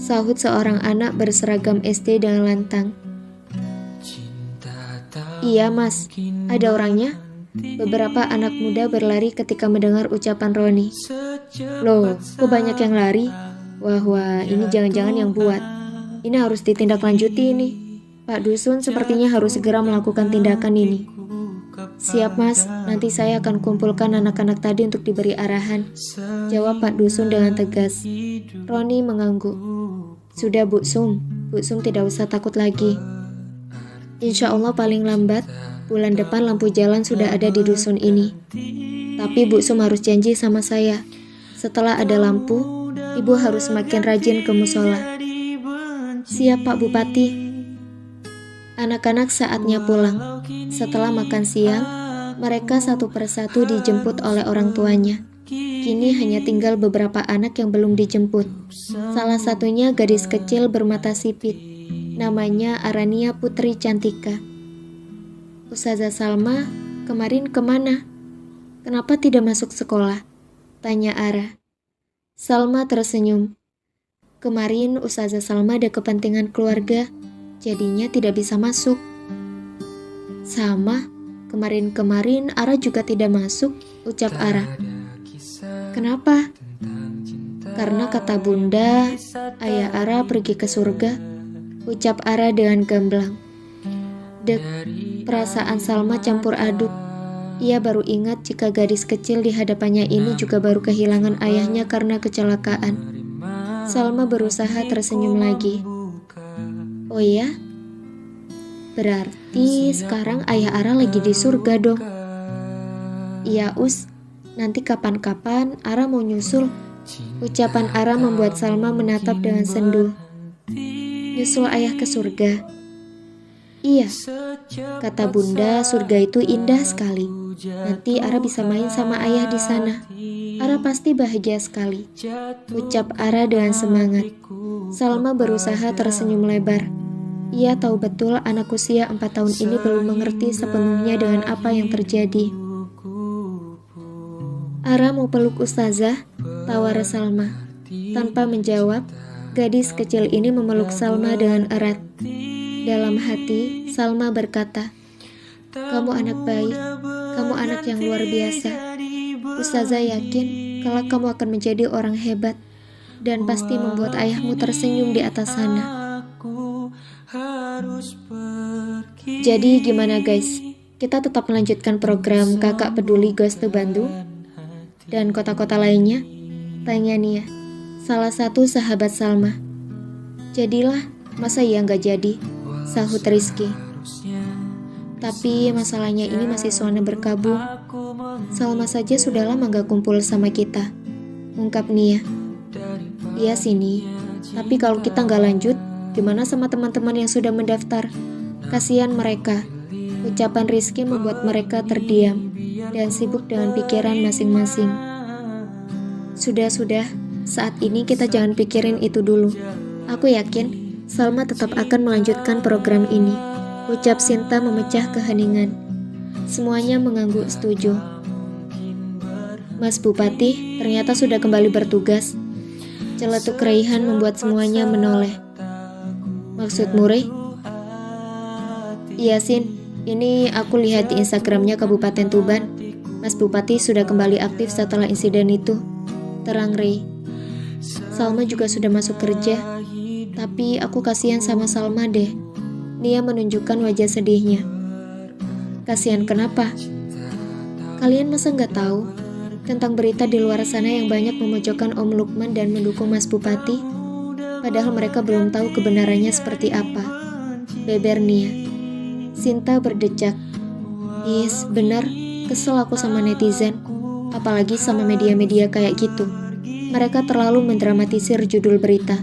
sahut seorang anak berseragam SD dengan lantang. Iya mas, ada orangnya? Beberapa anak muda berlari ketika mendengar ucapan Roni. Loh, kok banyak yang lari? Wah, ini jangan-jangan yang buat. Ini harus ditindaklanjuti ini. Pak Dusun sepertinya harus segera melakukan tindakan ini. Siap mas, nanti saya akan kumpulkan anak-anak tadi untuk diberi arahan. Jawab Pak Dusun dengan tegas. Roni mengangguk. Sudah Bu Sum tidak usah takut lagi. Insya Allah paling lambat, bulan depan lampu jalan sudah ada di dusun ini. Tapi Bu Sum harus janji sama saya. Setelah ada lampu, Ibu harus semakin rajin ke musola. Siap Pak Bupati. Anak-anak saatnya pulang. Setelah makan siang, mereka satu persatu dijemput oleh orang tuanya. Kini hanya tinggal beberapa anak yang belum dijemput. Salah satunya gadis kecil bermata sipit. Namanya Arania Putri Cantika. Ustazah Salma, kemarin kemana? Kenapa tidak masuk sekolah? Tanya Ara. Salma tersenyum. Kemarin Ustazah Salma ada kepentingan keluarga, jadinya tidak bisa masuk. Sama, kemarin Ara juga tidak masuk, ucap Ara. Kenapa? Karena kata bunda, ayah Ara pergi ke surga, ucap Ara dengan gamblang. Dek, perasaan Salma campur aduk. Ia baru ingat jika gadis kecil di hadapannya ini juga baru kehilangan ayahnya karena kecelakaan. Salma berusaha tersenyum lagi. Oh ya? Berarti sekarang ayah Ara lagi di surga dong. Iya Us, nanti kapan-kapan Ara mau nyusul. Ucapan Ara membuat Salma menatap dengan sendu. Nyusul ayah ke surga? Iya, kata bunda, surga itu indah sekali. Nanti Ara bisa main sama ayah di sana. Ara pasti bahagia sekali, ucap Ara dengan semangat. Salma berusaha tersenyum lebar. Ia tahu betul anak usia 4 tahun ini belum mengerti sepenuhnya dengan apa yang terjadi. Ara mau peluk Ustazah, tawar Salma. Tanpa menjawab, gadis kecil ini memeluk Salma dengan erat. Dalam hati, Salma berkata, kamu anak baik, kamu anak yang luar biasa. Ustazah yakin kalau kamu akan menjadi orang hebat dan pasti membuat ayahmu tersenyum di atas sana. Jadi gimana guys? Kita tetap melanjutkan program Kakak Peduli Goes to Bandung dan kota-kota lainnya? Tanya Nia, salah satu sahabat Salma. Jadilah, masa iya nggak jadi? Sahut Rizky. Tapi masalahnya ini masih suasana berkabung. Salma saja sudah lama gak kumpul sama kita, ungkap Nia. Iya sini, tapi kalau kita gak lanjut, gimana sama teman-teman yang sudah mendaftar? Kasihan mereka. Ucapan Rizky membuat mereka terdiam dan sibuk dengan pikiran masing-masing. Sudah, saat ini kita jangan pikirin itu dulu. Aku yakin Salma tetap akan melanjutkan program ini, ucap Sinta memecah keheningan. Semuanya mengangguk setuju. Mas Bupati ternyata sudah kembali bertugas. Celetuk Raihan membuat semuanya menoleh. Maksudmu, Rey? Iya, Sin. Ini aku lihat di Instagramnya Kabupaten Tuban. Mas Bupati sudah kembali aktif setelah insiden itu. Terang Rey. Salma juga sudah masuk kerja. Tapi aku kasihan sama Salma deh. Nia menunjukkan wajah sedihnya. Kasihan kenapa? Kalian masa nggak tahu tentang berita di luar sana yang banyak memojokkan Om Lukman dan mendukung Mas Bupati? Padahal mereka belum tahu kebenarannya seperti apa. Beber Nia. Sinta berdecak. Yes, benar. Kesel aku sama netizen. Apalagi sama media-media kayak gitu. Mereka terlalu mendramatisir judul berita.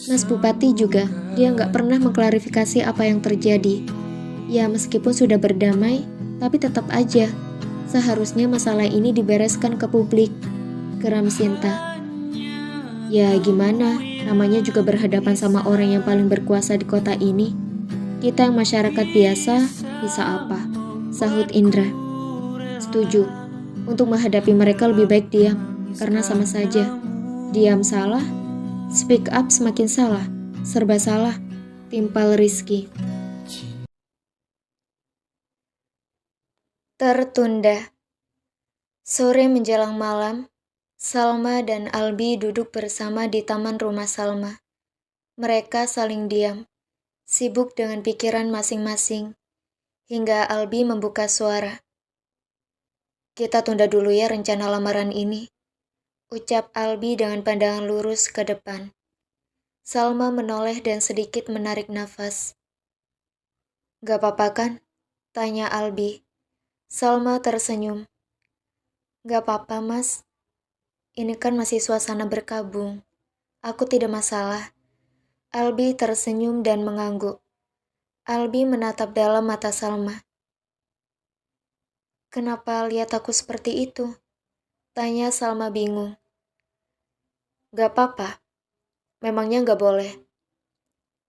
Mas Bupati juga, dia nggak pernah mengklarifikasi apa yang terjadi. Ya, meskipun sudah berdamai, Tapi tetap aja, seharusnya masalah ini dibereskan ke publik, geram Sinta. Ya gimana, namanya juga berhadapan sama orang yang paling berkuasa di kota ini. Kita yang masyarakat biasa, bisa apa? Sahut Indra. Setuju, untuk menghadapi mereka lebih baik diam, karena sama saja. Diam salah, speak up semakin salah, serba salah, timpal Rizky. Tertunda. Sore menjelang malam, Salma dan Albi duduk bersama di taman rumah Salma. Mereka saling diam, sibuk dengan pikiran masing-masing, hingga Albi membuka suara. Kita tunda dulu ya rencana lamaran ini, ucap Albi dengan pandangan lurus ke depan. Salma menoleh dan sedikit menarik nafas. Gak apa-apa kan? Tanya Albi. Salma tersenyum. Gak apa-apa mas, ini kan masih suasana berkabung. Aku tidak masalah. Albi tersenyum dan mengangguk. Albi menatap dalam mata Salma. Kenapa lihat aku seperti itu? Tanya Salma bingung. Gak apa-apa. Memangnya gak boleh?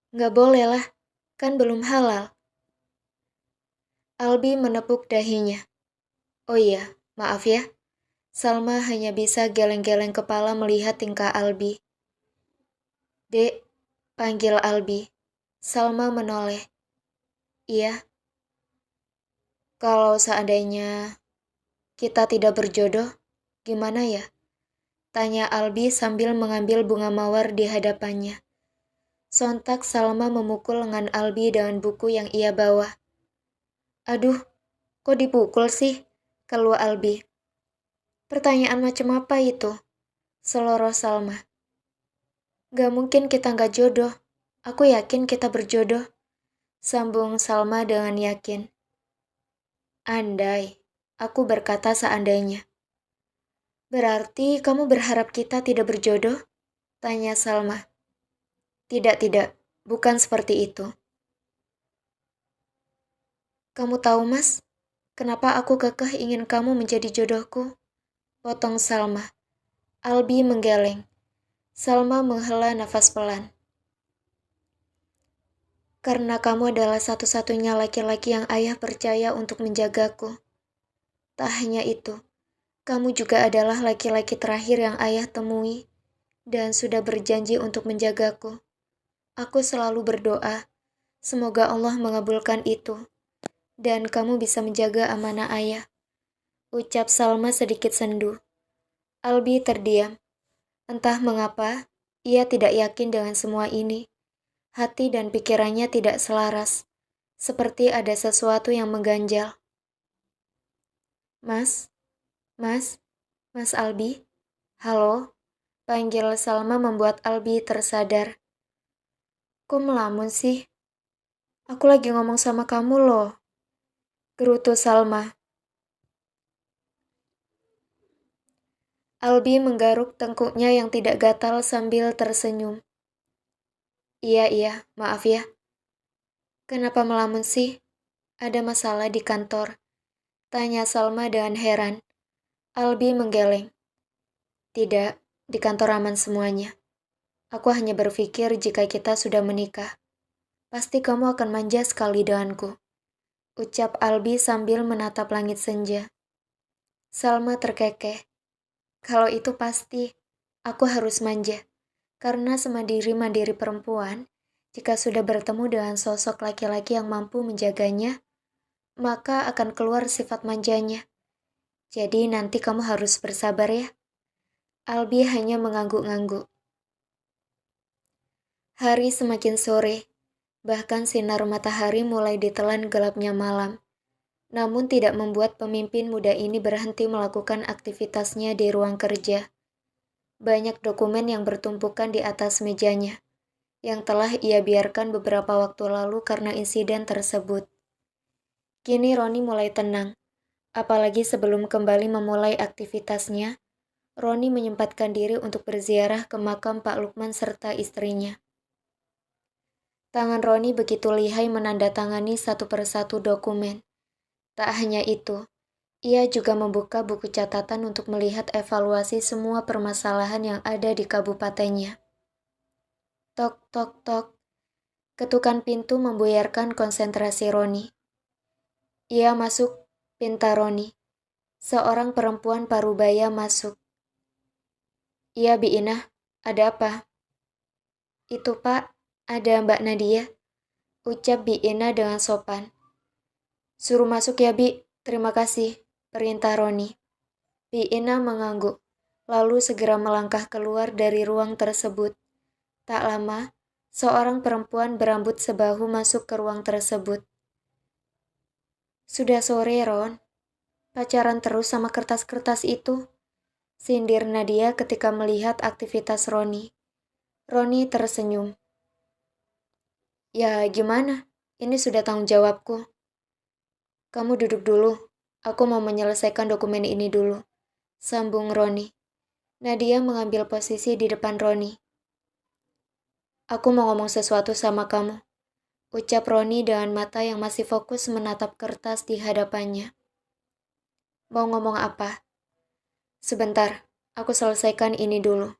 Gak boleh lah, kan belum halal. Albi menepuk dahinya. Oh iya, maaf ya. Salma hanya bisa geleng-geleng kepala melihat tingkah Albi. Dek, panggil Albi. Salma menoleh. Iya. Kalau seandainya kita tidak berjodoh, gimana ya? Tanya Albi sambil mengambil bunga mawar di hadapannya. Sontak Salma memukul lengan Albi dengan buku yang ia bawa. Aduh, kok dipukul sih? Keluh Albi. Pertanyaan macam apa itu? Seloroh Salma. Gak mungkin kita gak jodoh. Aku yakin kita berjodoh. Sambung Salma dengan yakin. Andai, aku berkata seandainya. Berarti kamu berharap kita tidak berjodoh? Tanya Salma. Tidak, bukan seperti itu. Kamu tahu mas, kenapa aku kekeh ingin kamu menjadi jodohku? Potong Salma. Albi menggeleng. Salma menghela nafas pelan. Karena kamu adalah satu-satunya laki-laki yang ayah percaya untuk menjagaku. Tak hanya itu, kamu juga adalah laki-laki terakhir yang ayah temui dan sudah berjanji untuk menjagaku. Aku selalu berdoa, semoga Allah mengabulkan itu dan kamu bisa menjaga amanah ayah. Ucap Salma sedikit sendu. Albi terdiam. Entah mengapa, ia tidak yakin dengan semua ini. Hati dan pikirannya tidak selaras, seperti ada sesuatu yang mengganjal. Mas, Mas Albi? Halo? Panggil Salma membuat Albi tersadar. Kok melamun sih? Aku lagi ngomong sama kamu loh. Gerutu Salma. Albi menggaruk tengkuknya yang tidak gatal sambil tersenyum. Iya, maaf ya. Kenapa melamun sih? Ada masalah di kantor? Tanya Salma dengan heran. Albi menggeleng. Tidak, di kantor aman semuanya. Aku hanya berpikir jika kita sudah menikah, pasti kamu akan manja sekali denganku. Ucap Albi sambil menatap langit senja. Salma terkekeh. Kalau itu pasti, aku harus manja. Karena semandiri-mandiri perempuan, jika sudah bertemu dengan sosok laki-laki yang mampu menjaganya, maka akan keluar sifat manjanya. Jadi nanti kamu harus bersabar ya. Albi hanya mengangguk-ngangguk. Hari semakin sore, bahkan sinar matahari mulai ditelan gelapnya malam. Namun tidak membuat pemimpin muda ini berhenti melakukan aktivitasnya di ruang kerja. Banyak dokumen yang bertumpukan di atas mejanya, yang telah ia biarkan beberapa waktu lalu karena insiden tersebut. Kini Roni mulai tenang, apalagi sebelum kembali memulai aktivitasnya, Roni menyempatkan diri untuk berziarah ke makam Pak Lukman serta istrinya. Tangan Roni begitu lihai menandatangani satu persatu dokumen. Tak hanya itu, ia juga membuka buku catatan untuk melihat evaluasi semua permasalahan yang ada di kabupatennya. Tok, tok, tok. Ketukan pintu membuyarkan konsentrasi Roni. Ia masuk, pinta Roni. Seorang perempuan parubaya masuk. Iya, Bi Inah, ada apa? Itu Pak, ada Mbak Nadia, ucap Bi Inah dengan sopan. Suruh masuk ya Bi, terima kasih, perintah Roni. Bi Inah mengangguk, lalu segera melangkah keluar dari ruang tersebut. Tak lama, seorang perempuan berambut sebahu masuk ke ruang tersebut. Sudah sore, Ron. Pacaran terus sama kertas-kertas itu, sindir Nadia ketika melihat aktivitas Roni. Roni tersenyum. Ya gimana, ini sudah tanggung jawabku. Kamu duduk dulu, aku mau menyelesaikan dokumen ini dulu, sambung Roni. Nadia mengambil posisi di depan Roni. Aku mau ngomong sesuatu sama kamu, ucap Roni dengan mata yang masih fokus menatap kertas di hadapannya. Mau ngomong apa? Sebentar, aku selesaikan ini dulu.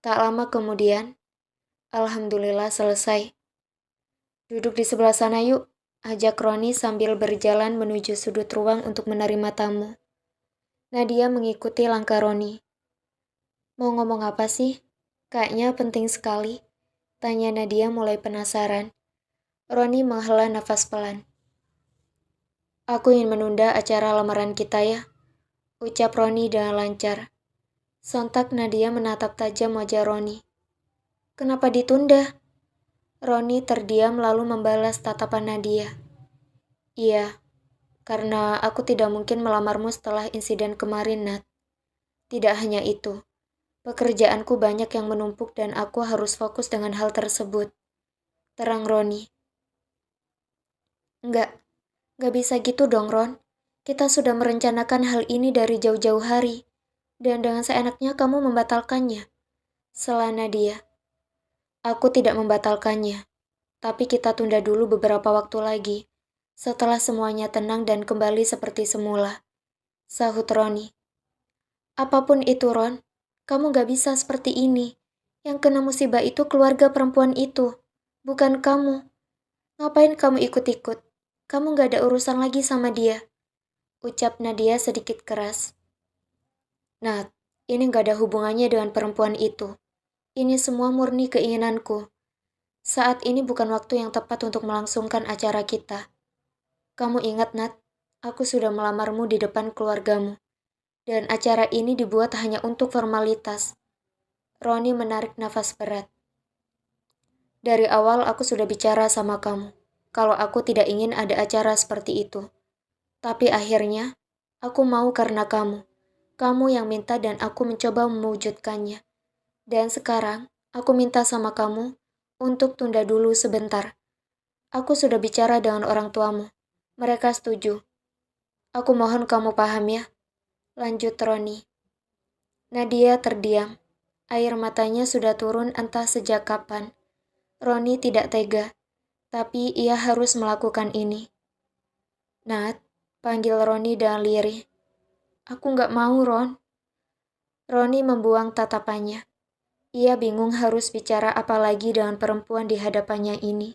Tak lama kemudian, alhamdulillah selesai. Duduk di sebelah sana yuk, ajak Roni sambil berjalan menuju sudut ruang untuk menerima tamu. Nadia mengikuti langkah Roni. Mau ngomong apa sih? Kayaknya penting sekali, tanya Nadia mulai penasaran. Roni menghela nafas pelan. Aku ingin menunda acara lamaran kita ya, ucap Roni dengan lancar. Sontak Nadia menatap tajam wajah Roni. Kenapa ditunda? Roni terdiam lalu membalas tatapan Nadia. Iya, karena aku tidak mungkin melamarmu setelah insiden kemarin, Nat. Tidak hanya itu, pekerjaanku banyak yang menumpuk dan aku harus fokus dengan hal tersebut. Terang Roni. Enggak bisa gitu dong, Ron. Kita sudah merencanakan hal ini dari jauh-jauh hari. Dan dengan seenaknya kamu membatalkannya. Sela Nadia. Aku tidak membatalkannya. Tapi kita tunda dulu beberapa waktu lagi. Setelah semuanya tenang dan kembali seperti semula. Sahut Roni. Apapun itu, Ron. Kamu gak bisa seperti ini. Yang kena musibah itu keluarga perempuan itu. Bukan kamu. Ngapain kamu ikut-ikut? Kamu gak ada urusan lagi sama dia. Ucap Nadia sedikit keras. Nat, ini gak ada hubungannya dengan perempuan itu. Ini semua murni keinginanku. Saat ini bukan waktu yang tepat untuk melangsungkan acara kita. Kamu ingat, Nat, aku sudah melamarmu di depan keluargamu. Dan acara ini dibuat hanya untuk formalitas. Roni menarik nafas berat. Dari awal aku sudah bicara sama kamu, kalau aku tidak ingin ada acara seperti itu. Tapi akhirnya, aku mau karena kamu. Kamu yang minta dan aku mencoba mewujudkannya. Dan sekarang, aku minta sama kamu untuk tunda dulu sebentar. Aku sudah bicara dengan orang tuamu. Mereka setuju. Aku mohon kamu paham ya. Lanjut Roni. Nadia terdiam. Air matanya sudah turun entah sejak kapan. Roni tidak tega, tapi ia harus melakukan ini. Nat, panggil Roni dengan lirih. Aku nggak mau, Ron. Roni membuang tatapannya. Ia bingung harus bicara apa lagi dengan perempuan di hadapannya ini.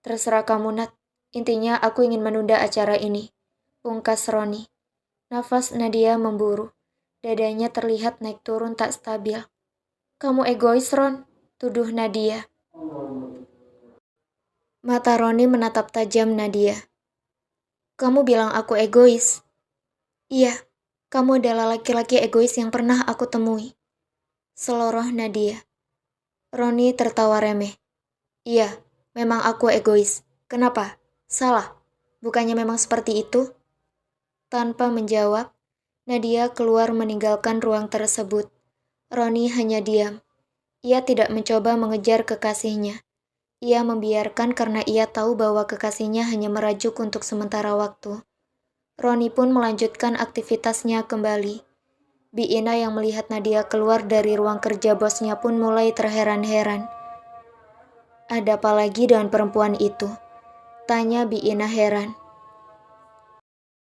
Terserah kamu, Nat. Intinya aku ingin menunda acara ini. Pungkas Roni. Nafas Nadia memburu. Dadanya terlihat naik turun tak stabil. Kamu egois, Ron, tuduh Nadia. Mata Roni menatap tajam Nadia. Kamu bilang aku egois? Iya, kamu adalah laki-laki egois yang pernah aku temui. Seloroh Nadia. Roni tertawa remeh. Iya, memang aku egois. Kenapa? Salah. Bukannya memang seperti itu? Tanpa menjawab, Nadia keluar meninggalkan ruang tersebut. Roni hanya diam. Ia tidak mencoba mengejar kekasihnya. Ia membiarkan karena ia tahu bahwa kekasihnya hanya merajuk untuk sementara waktu. Roni pun melanjutkan aktivitasnya kembali. Bi Ina yang melihat Nadia keluar dari ruang kerja bosnya pun mulai terheran-heran. Ada apa lagi dengan perempuan itu? Tanya Bi Ina heran.